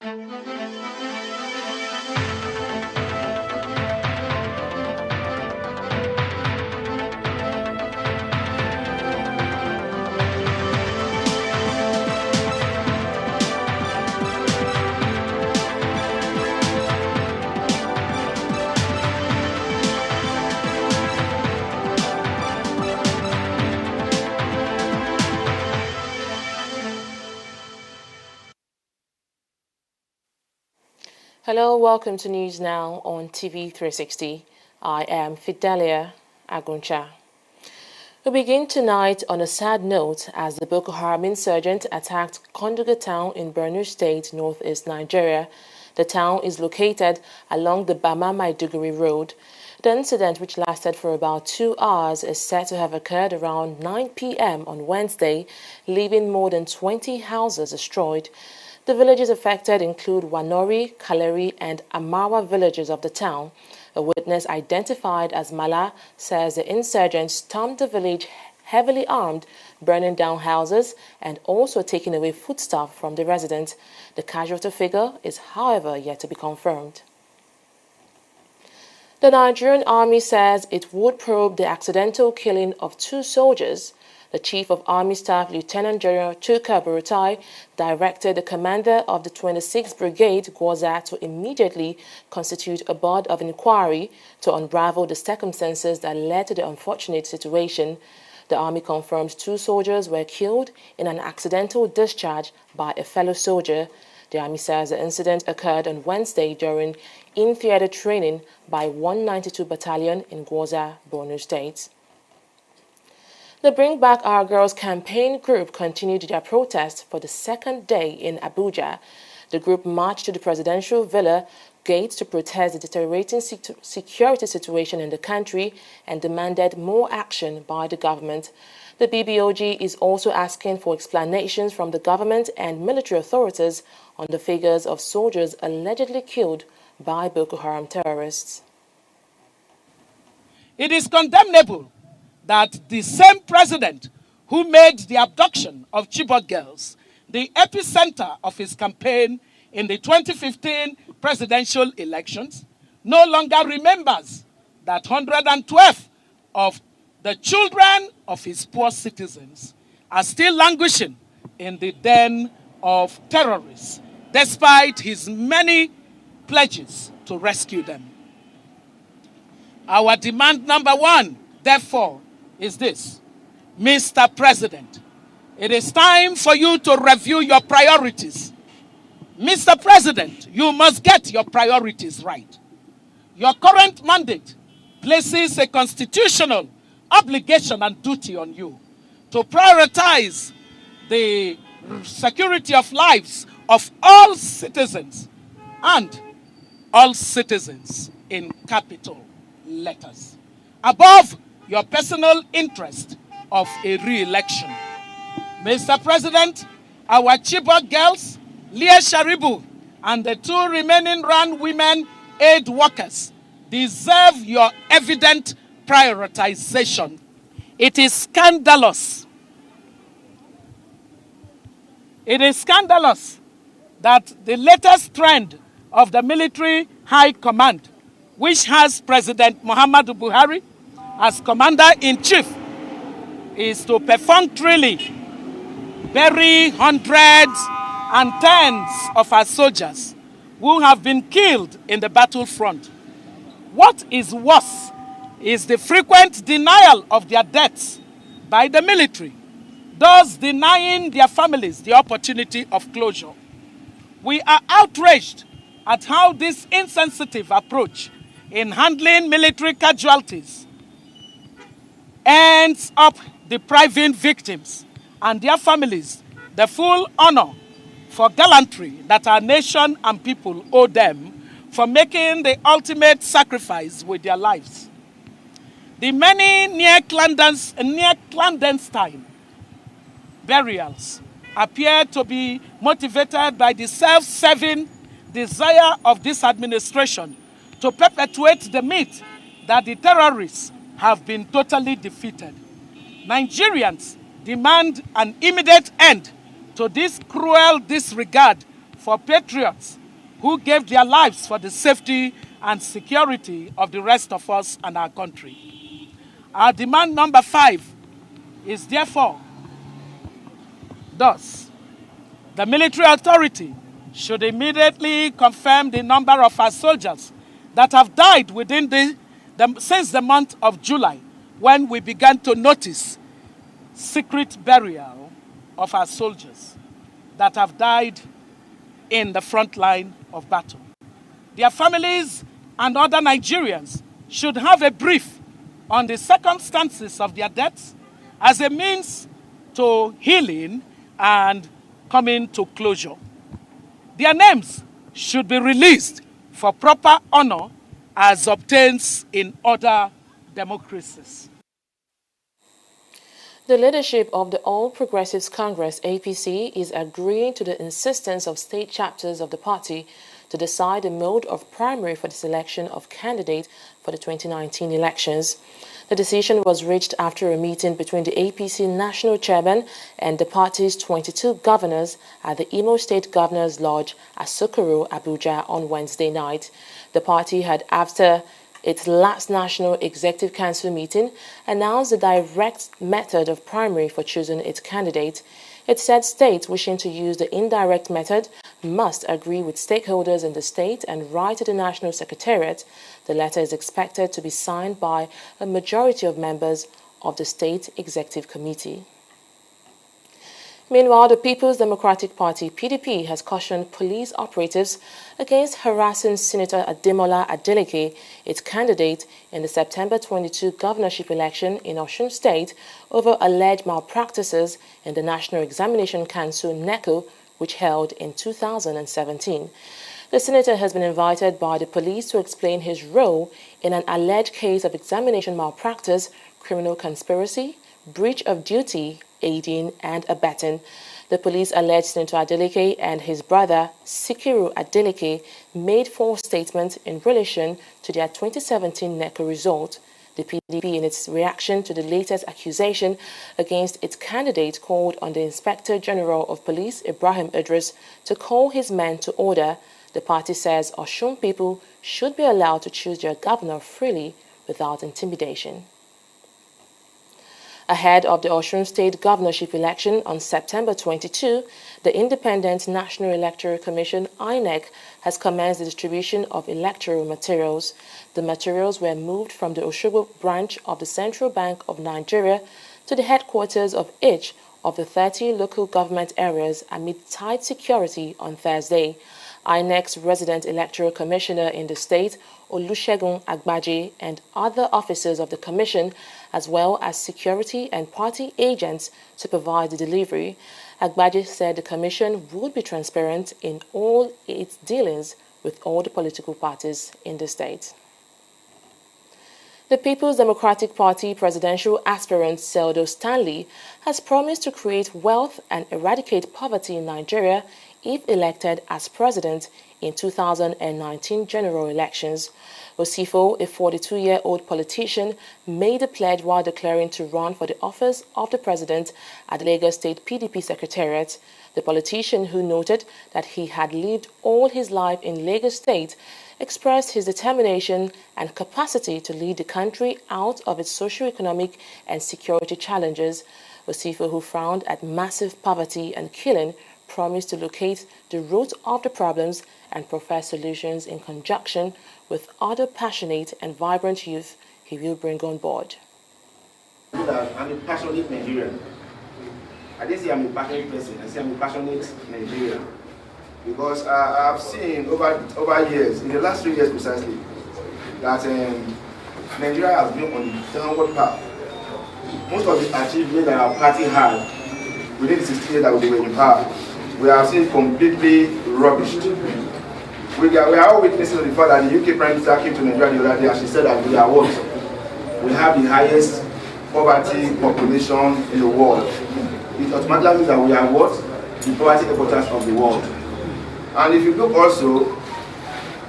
Hello, welcome to News Now on TV360. I am Fidelia Aguncha. We begin tonight on a sad note as the Boko Haram insurgent attacked Konduga town in Borno State, northeast Nigeria. The town is located along the Bama-Maiduguri road. The incident, which lasted for about 2 hours, is said to have occurred around 9 p.m. on Wednesday, leaving more than 20 houses destroyed. The villages affected include Wanori, Kaleri, and Amawa villages of the town. A witness identified as Mala says the insurgents stormed the village heavily armed, burning down houses and also taking away foodstuff from the residents. The casualty figure is, however, yet to be confirmed. The Nigerian Army says it would probe the accidental killing of 2 soldiers. The Chief of Army Staff, Lieutenant General Chuka Burutai, directed the commander of the 26th Brigade, Gwoza, to immediately constitute a board of inquiry to unravel the circumstances that led to the unfortunate situation. The Army confirms 2 soldiers were killed in an accidental discharge by a fellow soldier. The Army says the incident occurred on Wednesday during in-theater training by 192 Battalion in Gwoza, Borno State. The Bring Back Our Girls campaign group continued their protest for the second day in Abuja. The group marched to the presidential villa gate to protest the deteriorating security situation in the country and demanded more action by the government. The BBOG is also asking for explanations from the government and military authorities on the figures of soldiers allegedly killed by Boko Haram terrorists. It is condemnable that the same president who made the abduction of Chibok girls the epicenter of his campaign in the 2015 presidential elections no longer remembers that 112 of the children of his poor citizens are still languishing in the den of terrorists, despite his many pledges to rescue them. Our demand number 1, therefore, is this: Mr. President, it is time for you to review your priorities. Mr. President, you must get your priorities right. Your current mandate places a constitutional obligation and duty on you to prioritize the security of lives of all citizens, and all citizens in capital letters, above your personal interest of a re-election. Mr. President, our Chibok girls, Leah Sharibu, and the 2 remaining RAN women aid workers deserve your evident prioritization. It is scandalous. It is scandalous that the latest trend of the military high command, which has President Muhammadu Buhari as Commander-in-Chief, is to perfunctorily bury hundreds and tens of our soldiers who have been killed in the battlefront. What is worse is the frequent denial of their deaths by the military, thus denying their families the opportunity of closure. We are outraged at how this insensitive approach in handling military casualties ends up depriving victims and their families the full honor for gallantry that our nation and people owe them for making the ultimate sacrifice with their lives. The many near clandestine burials appear to be motivated by the self-serving desire of this administration to perpetuate the myth that the terrorists have been totally defeated. Nigerians demand an immediate end to this cruel disregard for for patriots who gave their lives for the safety and security of the rest of us and our country. Our demand number 5 is therefore, thus, the military authority should immediately confirm the number of our soldiers that have died since the month of July, when we began to notice secret burial of our soldiers that have died in the front line of battle. Their families and other Nigerians should have a brief on the circumstances of their deaths as a means to healing and coming to closure. Their names should be released for proper honor as obtains in other democracies. The leadership of the All Progressives Congress, APC, is agreeing to the insistence of state chapters of the party to decide the mode of primary for the selection of candidate for the 2019 elections. The decision was reached after a meeting between the APC national chairman and the party's 22 governors at the Imo State Governor's Lodge at Sokoro, Abuja on Wednesday night. The party had, after its last National Executive Council meeting, announced the direct method of primary for choosing its candidate. It said states wishing to use the indirect method must agree with stakeholders in the state and write to the National Secretariat. The letter is expected to be signed by a majority of members of the State Executive Committee. Meanwhile, the People's Democratic Party, PDP, has cautioned police operatives against harassing Senator Ademola Adeleke, its candidate in the September 22 governorship election in Osun State, over alleged malpractices in the National Examination Council, NECO, which held in 2017. The senator has been invited by the police to explain his role in an alleged case of examination malpractice, criminal conspiracy, breach of duty, aiding and abetting. The police alleged Senator Adeleke and his brother Sikiru Adeleke made false statements in relation to their 2017 NECO result. The PDP, in its reaction to the latest accusation against its candidate, called on the Inspector General of Police, Ibrahim Idris, to call his men to order. The party says Osun people should be allowed to choose their governor freely without intimidation. Ahead of the Osun State governorship election on September 22, the Independent National Electoral Commission, INEC, has commenced the distribution of electoral materials. The materials were moved from the Osogbo branch of the Central Bank of Nigeria to the headquarters of each of the 30 local government areas amid tight security on Thursday. INEC's resident electoral commissioner in the state, Olusegun Agbaje, and other officers of the commission, as well as security and party agents, supervised the delivery. Agbaje said the commission would be transparent in all its dealings with all the political parties in the state. The People's Democratic Party presidential aspirant Seldo Stanley has promised to create wealth and eradicate poverty in Nigeria if elected as president in 2019 general elections. Osifo, a 42-year-old politician, made the pledge while declaring to run for the office of the president at the Lagos State PDP Secretariat. The politician, who noted that he had lived all his life in Lagos State, expressed his determination and capacity to lead the country out of its socio-economic and security challenges. Osifo, who frowned at massive poverty and killing, promised to locate the root of the problems and profess solutions in conjunction with other passionate and vibrant youth he will bring on board. I'm a passionate Nigerian. I didn't say I'm a passionate person, I say I'm a passionate Nigerian. Because I've seen over years, in the last 3 years precisely, that Nigeria has been on the downward path. Most of the achievements that our party had within the 16 years that we were in power, we have seen completely rubbished. We are all witnessing the fact that the UK Prime Minister came to Nigeria the other day and she said that we are what? We have the highest poverty population in the world. It automatically means that we are what? The poverty headquarters of the world. And if you look also,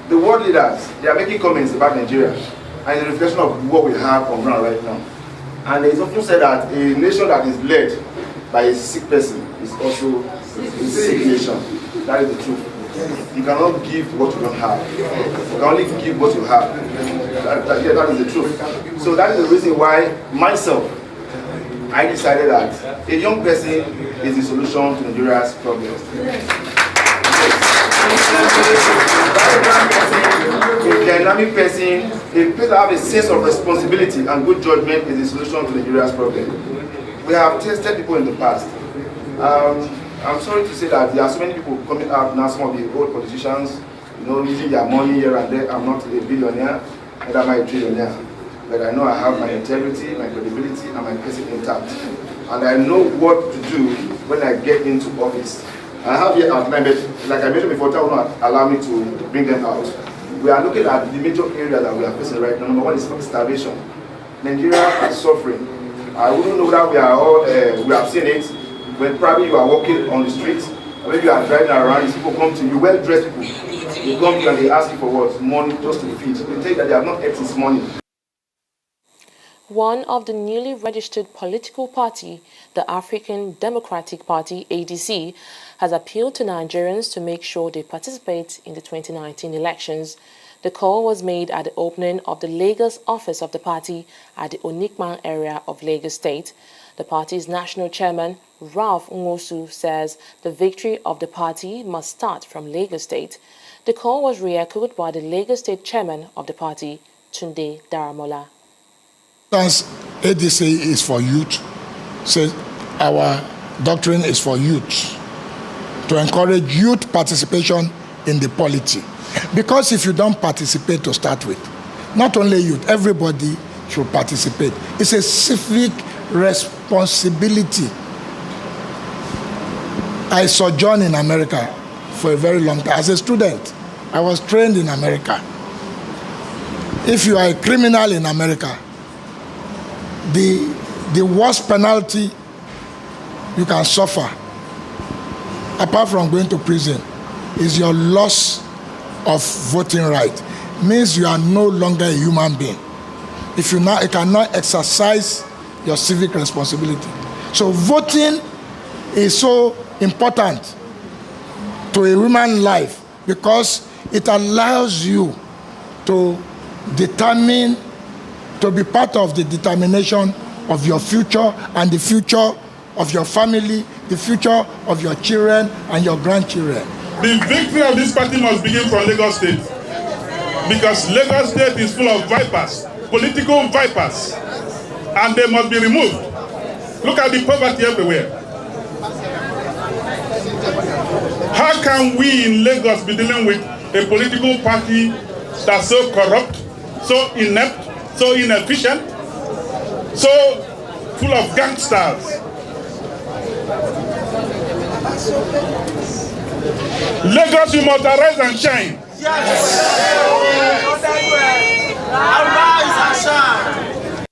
the world leaders, they are making comments about Nigeria and it's a reflection of what we have on ground right now. And it's often said that a nation that is led by a sick person is also a sick nation. That is the truth. You cannot give what you don't have. You can only give what you have. That is the truth. So that is the reason why myself, I decided that a young person is the solution to Nigeria's problems. A dynamic person, a person that has a sense of responsibility and good judgment is the solution to Nigeria's problem. We have tested people in the past. I'm sorry to say that there are so many people coming out now, some of the old politicians, using their money here and there. I'm not a billionaire, neither am I a trillionaire. But I know I have my integrity, my credibility, and my person intact. And I know what to do when I get into office. I have here outlined, but like I mentioned before, that will not allow me to bring them out. We are looking at the major area that we are facing right now. Number one is starvation. Nigeria is suffering. I wouldn't know that we are all, we have seen it, when probably you are walking on the streets, or maybe you are driving around, these people come to you, well-dressed people. They come to you and they ask you for what? Money just to feed. They tell you that they have not earned this money. One of the newly registered political party, the African Democratic Party, ADC, has appealed to Nigerians to make sure they participate in the 2019 elections. The call was made at the opening of the Lagos office of the party at the Onikman area of Lagos State. The party's national chairman, Ralph Nwosu, says the victory of the party must start from Lagos State. The call was re-echoed by the Lagos State chairman of the party, Tunde Daramola. Since ADC is for youth, so our doctrine is for youth, to encourage youth participation in the polity. Because if you don't participate to start with, not only youth, everybody should participate. It's a civic responsibility. I sojourned in America for a very long time. As a student, I was trained in America. If you are a criminal in America, the worst penalty you can suffer, apart from going to prison, is your loss of voting right. Means you are no longer a human being. If you cannot exercise your civic responsibility. So voting is so important to a human life because it allows you to determine, to be part of the determination of your future and the future of your family, the future of your children and your grandchildren. The victory of this party must begin from Lagos State, because Lagos State is full of vipers, political vipers, and they must be removed. Look at the poverty everywhere. How can we in Lagos be dealing with a political party that's so corrupt, so inept, so inefficient, so full of gangsters? Lagos, you must arise and shine. Yes. Arise and shine.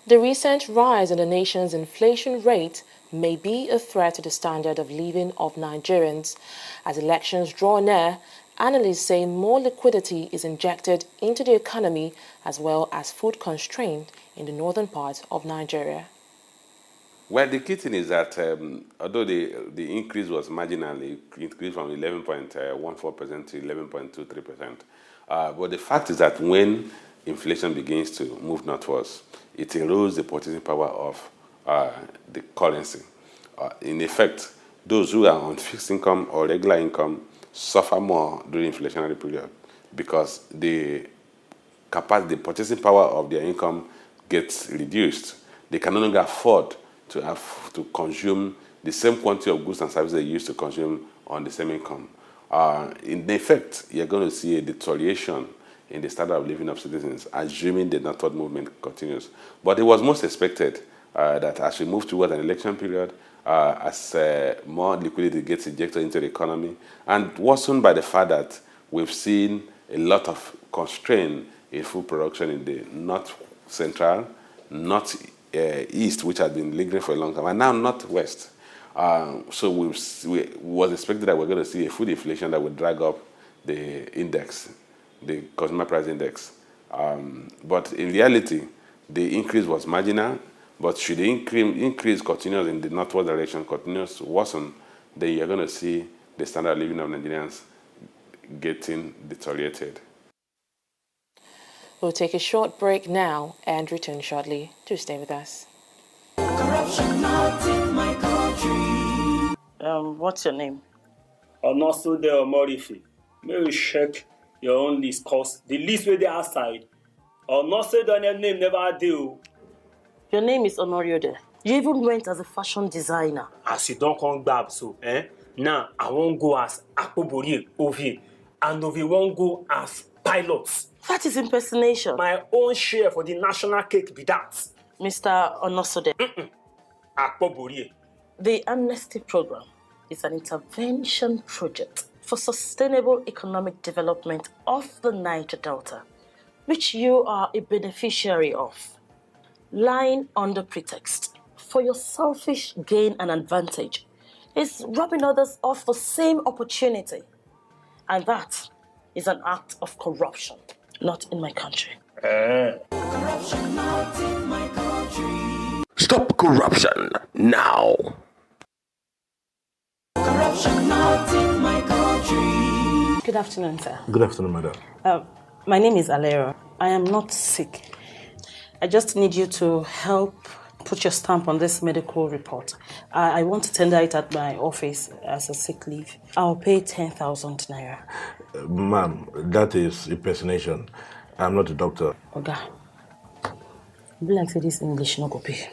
The recent rise in the nation's inflation rate may be a threat to the standard of living of Nigerians. As elections draw near, analysts say more liquidity is injected into the economy as well as food constraint in the northern part of Nigeria. Well, the key thing is that although the increase was marginally increased from 11.14% to 11.23%, but the fact is that when inflation begins to move northwards, it erodes the purchasing power of the currency. In effect, those who are on fixed income or regular income suffer more during inflationary period because the purchasing power of their income gets reduced. They can no longer afford to have to consume the same quantity of goods and services they used to consume on the same income. In effect, you're going to see a deterioration in the standard of living of citizens, assuming the northward movement continues. But it was most expected that as we move towards an election period, as more liquidity gets injected into the economy, and worsened by the fact that we've seen a lot of constraint in food production in the north central, north east, which had been lingering for a long time, and now northwest. So we was expected that we're going to see a food inflation that would drag up the index, the consumer price index. But in reality, the increase was marginal. But should the increase continues in the northward direction, continues to worsen, then you're going to see the standard of living of Nigerians getting deteriorated. We'll take a short break now and return shortly. Do stay with us. Corruption not in my country. What's your name? Onosude Omorife. May we check your own list, cause the list where they outside. Onosude Daniel name never do. Your name is Onoriode. You even went as a fashion designer. As you don't come back, so now I won't go as Akpobori Ovi, and Ovi won't go as pilots. That is impersonation. My own share for the national cake be that. Mr. Onosode. Akpobori. The Amnesty Program is an intervention project for sustainable economic development of the Niger Delta, which you are a beneficiary of, lying under pretext for your selfish gain and advantage is robbing others of the same opportunity. And that is an act of corruption, not in my country. Corruption not in my country. Stop corruption now. Corruption not in my country. Good afternoon, sir. Good afternoon, madam. My name is Alera. I am not sick. I just need you to help put your stamp on this medical report. I want to tender it at my office as a sick leave. I'll pay 10,000 naira. Ma'am, that is impersonation. I'm not a doctor. Oga, be like say this English no go pay.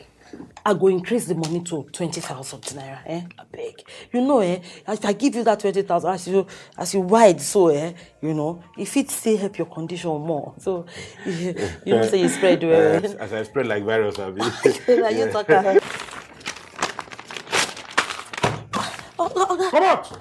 I go increase the money to 20,000 naira. I beg. You know, if I give you that 20,000, as you wide, so if it still help your condition more. So you know, say you spread well. As I spread like virus, I'll be. You talk. Come out!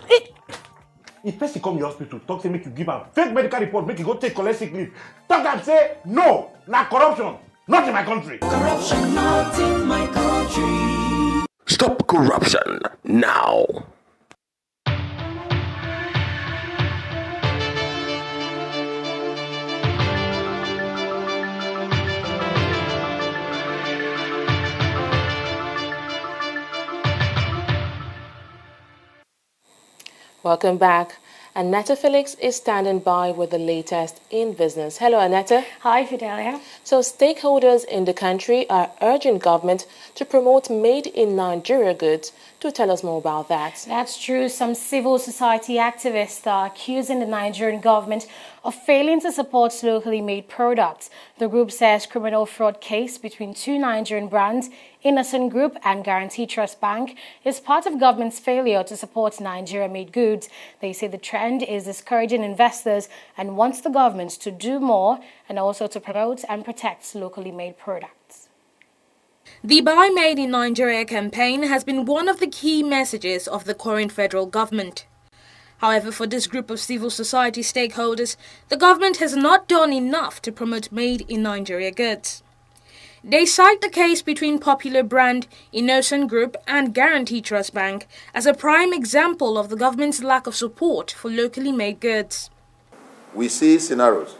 If person come your hospital, talk to make you give am fake medical report, make you go take collect sick leave. Talk and say no, na corruption, not in my country. Corruption not in my country. Stop corruption now. Welcome back. Annetta Felix is standing by with the latest in business. Hello, Annetta. Hi, Fidelia. So stakeholders in the country are urging government to promote made in Nigeria goods. Do tell us more about that. That's true. Some civil society activists are accusing the Nigerian government of failing to support locally made products. The group says criminal fraud case between two Nigerian brands, Innocent Group and Guarantee Trust Bank, is part of government's failure to support Nigeria-made goods. They say the trend is discouraging investors and wants the government to do more and also to promote and protect locally made products. The Buy Made in Nigeria campaign has been one of the key messages of the current federal government. However, for this group of civil society stakeholders, the government has not done enough to promote made in Nigeria goods. They cite the case between popular brand Innocent Group and Guarantee Trust Bank as a prime example of the government's lack of support for locally made goods. We see scenarios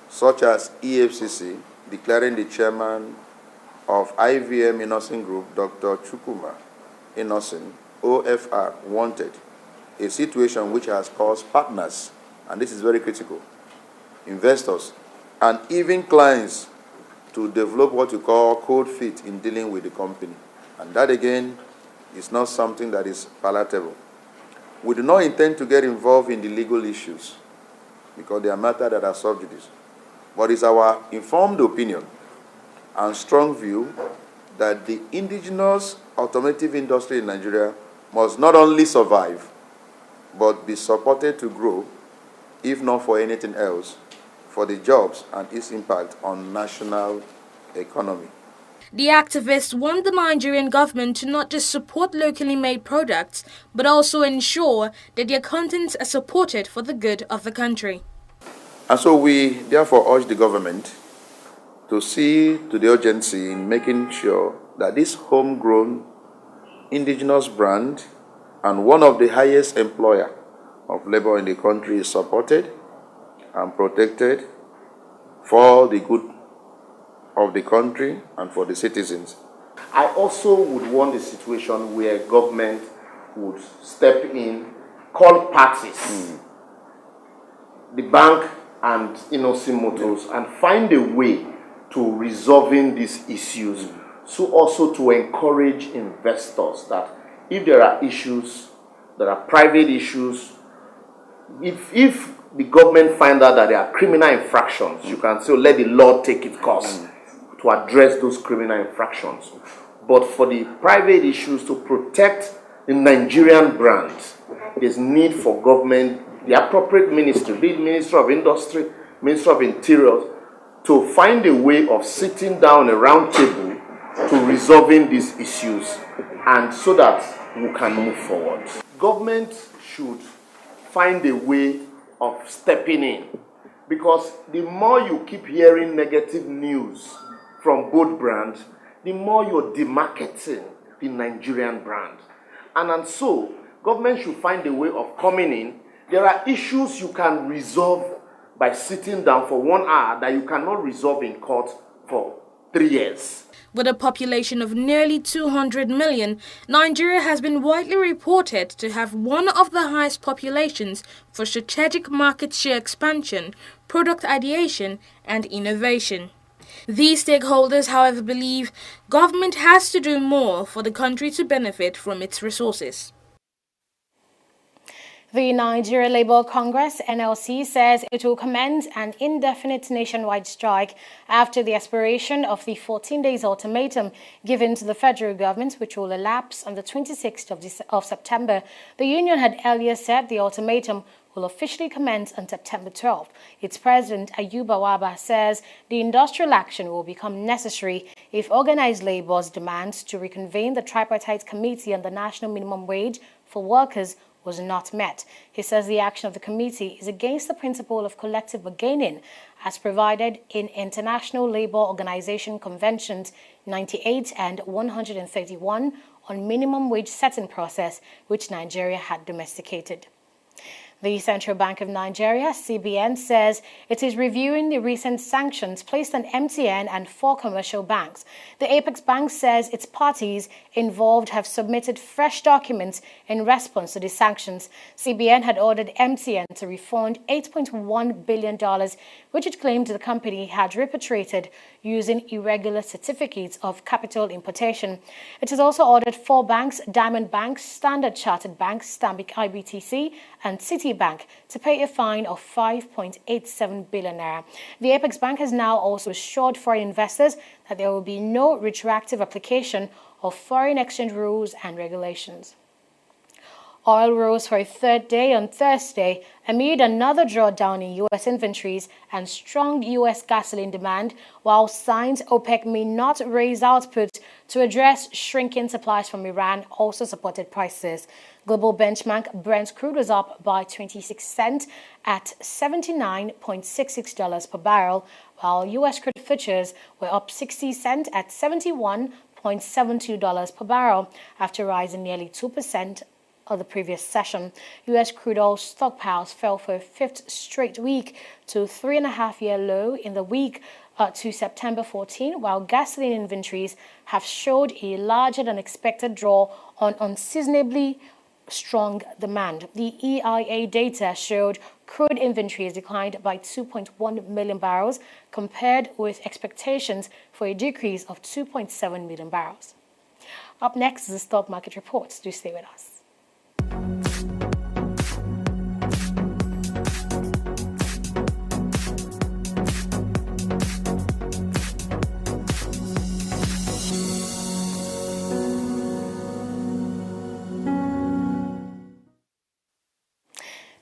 such as EFCC declaring the chairman of IVM Innocent Group, Dr. Chukuma Innocent, OFR, wanted, a situation which has caused partners, and this is very critical, investors, and even clients to develop what you call cold feet in dealing with the company. And that, again, is not something that is palatable. We do not intend to get involved in the legal issues because they are matters that are sub judice. But it's our informed opinion and strong view that the indigenous automotive industry in Nigeria must not only survive, but be supported to grow, if not for anything else, for the jobs and its impact on national economy. The activists want the Nigerian government to not just support locally made products, but also ensure that their contents are supported for the good of the country. And so we therefore urge the government to see to the urgency in making sure that this homegrown indigenous brand and one of the highest employer of labor in the country is supported and protected for the good of the country and for the citizens. I also would want a situation where government would step in, call parties, the bank and Innocent Motors, and find a way to resolving these issues. So also to encourage investors that if there are issues, there are private issues, if the government find out that there are criminal infractions, you can say, let the law take its course to address those criminal infractions. But for the private issues, to protect the Nigerian brand, there's need for government, the appropriate ministry, be it Ministry of Industry, Ministry of Interior, to find a way of sitting down a round table to resolving these issues, and so that we can move forward. Government should find a way of stepping in, because the more you keep hearing negative news from both brands, the more you're demarketing the Nigerian brand. And so, government should find a way of coming in. There are issues you can resolve by sitting down for 1 hour that you cannot resolve in court for 3 years. With a population of nearly 200 million, Nigeria has been widely reported to have one of the highest populations for strategic market share expansion, product ideation, and innovation. These stakeholders, however, believe government has to do more for the country to benefit from its resources. The Nigeria Labour Congress, NLC, says it will commence an indefinite nationwide strike after the expiration of the 14 days ultimatum given to the federal government, which will elapse on the 26th of September. The union had earlier said the ultimatum will officially commence on September 12th. Its president, Ayuba Waba, says the industrial action will become necessary if organized labor's demands to reconvene the tripartite committee on the national minimum wage for workers was not met. He says the action of the committee is against the principle of collective bargaining as provided in International Labour Organization Conventions 98 and 131 on minimum wage setting process, which Nigeria had domesticated. The Central Bank of Nigeria, CBN, says it is reviewing the recent sanctions placed on MTN and 4 commercial banks. The Apex Bank says its parties involved have submitted fresh documents in response to the sanctions. CBN had ordered MTN to refund $8.1 billion, which it claimed the company had repatriated using irregular certificates of capital importation. It has also ordered 4 banks, Diamond Bank, Standard Chartered Bank, Stanbic IBTC, and Citibank to pay a fine of 5.87 billion naira. The Apex Bank has now also assured foreign investors that there will be no retroactive application of foreign exchange rules and regulations. Oil rose for a third day on Thursday amid another drawdown in U.S. inventories and strong U.S. gasoline demand, while signs OPEC may not raise output to address shrinking supplies from Iran also supported prices. Global benchmark Brent crude was up by 26 cents at $79.66 per barrel, while U.S. crude futures were up 60 cents at $71.72 per barrel after rising nearly 2% of the previous session. U.S. crude oil stockpiles fell for a 5th straight week to 3.5-year low in the week to September 14, while gasoline inventories have showed a larger than expected draw on unseasonably strong demand. The EIA data showed crude inventories declined by 2.1 million barrels compared with expectations for a decrease of 2.7 million barrels. Up next is the stock market report. Do stay with us.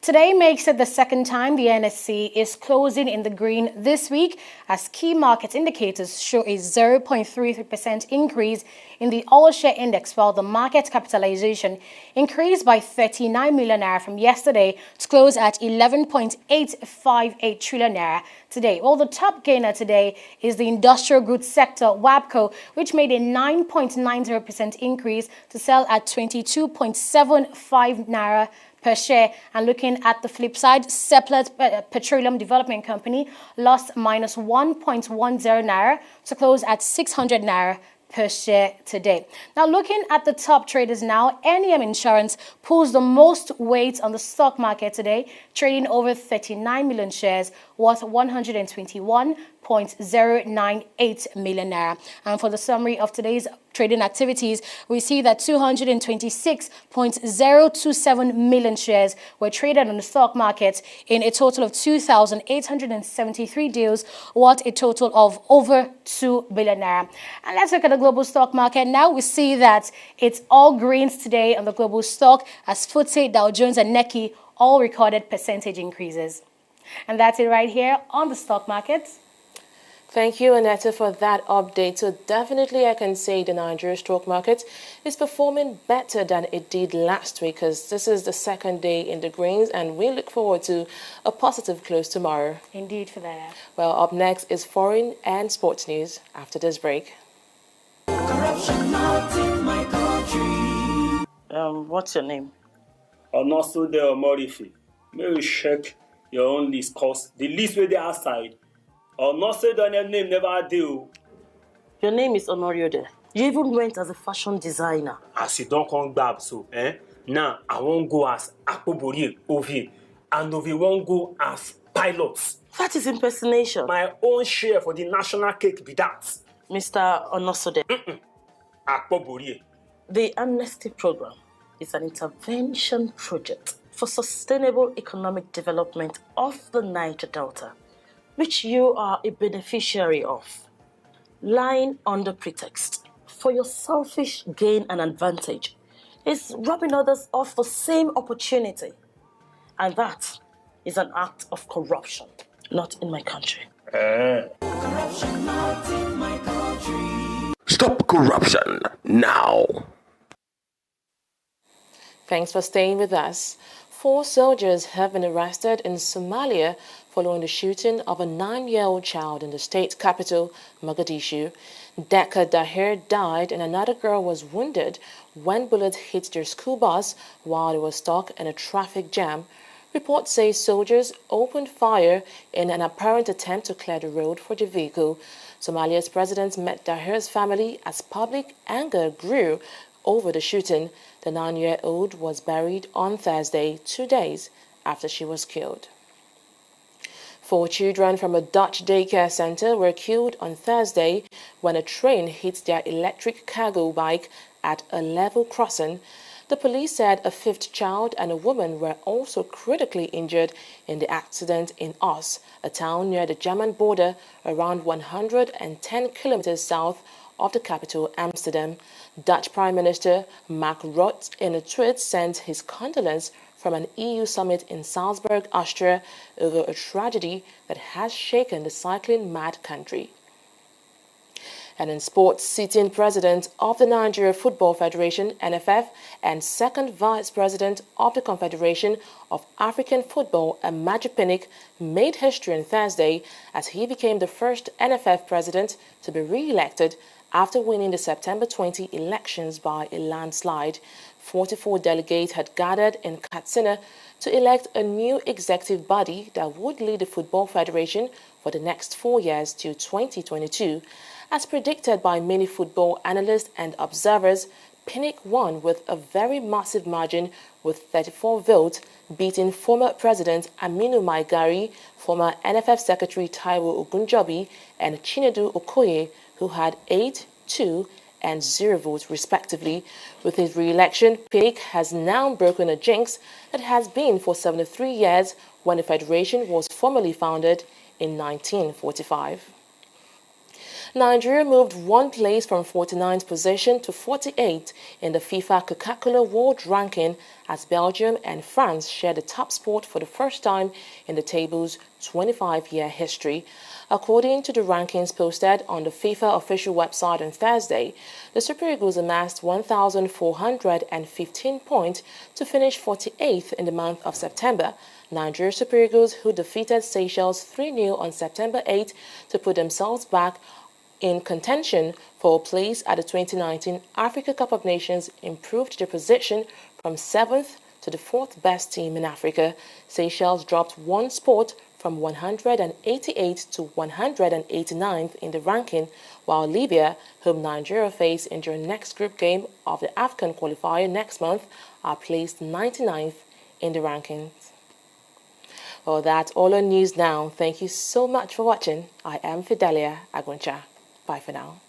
Today makes it the second time the NSE is closing in the green this week as key market indicators show a 0.33% increase in the all share index, while the market capitalization increased by 39 million naira from yesterday to close at 11.858 trillion naira today. Well, the top gainer today is the industrial goods sector, WABCO, which made a 9.90% increase to sell at 22.75 naira per share. And looking at the flip side, Seplat Petroleum Development Company lost minus 1.10 naira to close at 600 naira per share today. Now, looking at the top traders now, NEM Insurance pulls the most weight on the stock market today, trading over 39 million shares worth 121.098 million naira. And for the summary of today's trading activities, we see that 226.027 million shares were traded on the stock market in a total of 2,873 deals, worth a total of over 2 billion naira. And let's look at the global stock market. Now we see that it's all greens today on the global stock, as FTSE, Dow Jones and Nikkei all recorded percentage increases. And that's it right here on the stock market. Thank you, Annetta, for that update. So definitely I can say the Nigeria stock market is performing better than it did last week, because this is the second day in the greens and we look forward to a positive close tomorrow. Indeed for that. Well, up next is foreign and sports news after this break. Corruption not in my country. What's your name? Onosude Omorife. May we check your own list, cause the list where they outside. Onosude name never do. Your name is Onoriode. You even went as a fashion designer. As you don't come back, so now I won't go as Akpobori Ovi, and Ovi won't go as pilots. That is impersonation. My own share for the national cake be that. Mr. Onosode. Akpobori. The Amnesty Program is an intervention project for sustainable economic development of the Niger Delta, which you are a beneficiary of, lying under pretext for your selfish gain and advantage is robbing others of the same opportunity. And that is an act of corruption, not in my country. Corruption not in my country. Stop corruption now. Thanks for staying with us. 4 soldiers have been arrested in Somalia following the shooting of a 9-year-old child in the state capital, Mogadishu. Deka Dahir died and another girl was wounded when bullets hit their school bus while they were stuck in a traffic jam. Reports say soldiers opened fire in an apparent attempt to clear the road for the vehicle. Somalia's president met Dahir's family as public anger grew over the shooting. The 9-year-old was buried on Thursday, 2 days after she was killed. 4 children from a Dutch daycare center were killed on Thursday when a train hit their electric cargo bike at a level crossing. The police said a 5th child and a woman were also critically injured in the accident in Os, a town near the German border around 110 kilometers south of the capital, Amsterdam. Dutch Prime Minister Mark Rutte, in a tweet, sent his condolence from an EU summit in Salzburg, Austria, over a tragedy that has shaken the cycling-mad country. And in sports, sitting president of the Nigeria Football Federation, NFF, and second vice president of the Confederation of African Football, Amaju Pinnick, made history on Thursday as he became the first NFF president to be re-elected after winning the September 20 elections by a landslide. 44 delegates had gathered in Katsina to elect a new executive body that would lead the Football Federation for the next 4 years to 2022. As predicted by many football analysts and observers, Pinnick won with a very massive margin with 34 votes, beating former President Aminu Maigari, former NFF Secretary Taiwo Ogunjobi, and Chinedu Okoye, who had 8, 2, and 0 votes respectively. With his re-election, Pinnick has now broken a jinx that has been for 73 years when the Federation was formally founded in 1945. Nigeria moved 1 place from 49th position to 48th in the FIFA Coca-Cola World Ranking as Belgium and France share the top spot for the first time in the table's 25-year history. According to the rankings posted on the FIFA official website on Thursday, the Super Eagles amassed 1,415 points to finish 48th in the month of September. Nigeria Super Eagles, who defeated Seychelles 3-0 on September 8 to put themselves back in contention for a place at the 2019 Africa Cup of Nations, improved their position from 7th to the 4th best team in Africa. Seychelles dropped one spot from 188 to 189th in the ranking, while Libya, whom Nigeria face in their next group game of the AFCON qualifier next month, are placed 99th in the rankings. Well, that's all on news now. Thank you so much for watching. I am Fidelia Aguncha. Bye for now.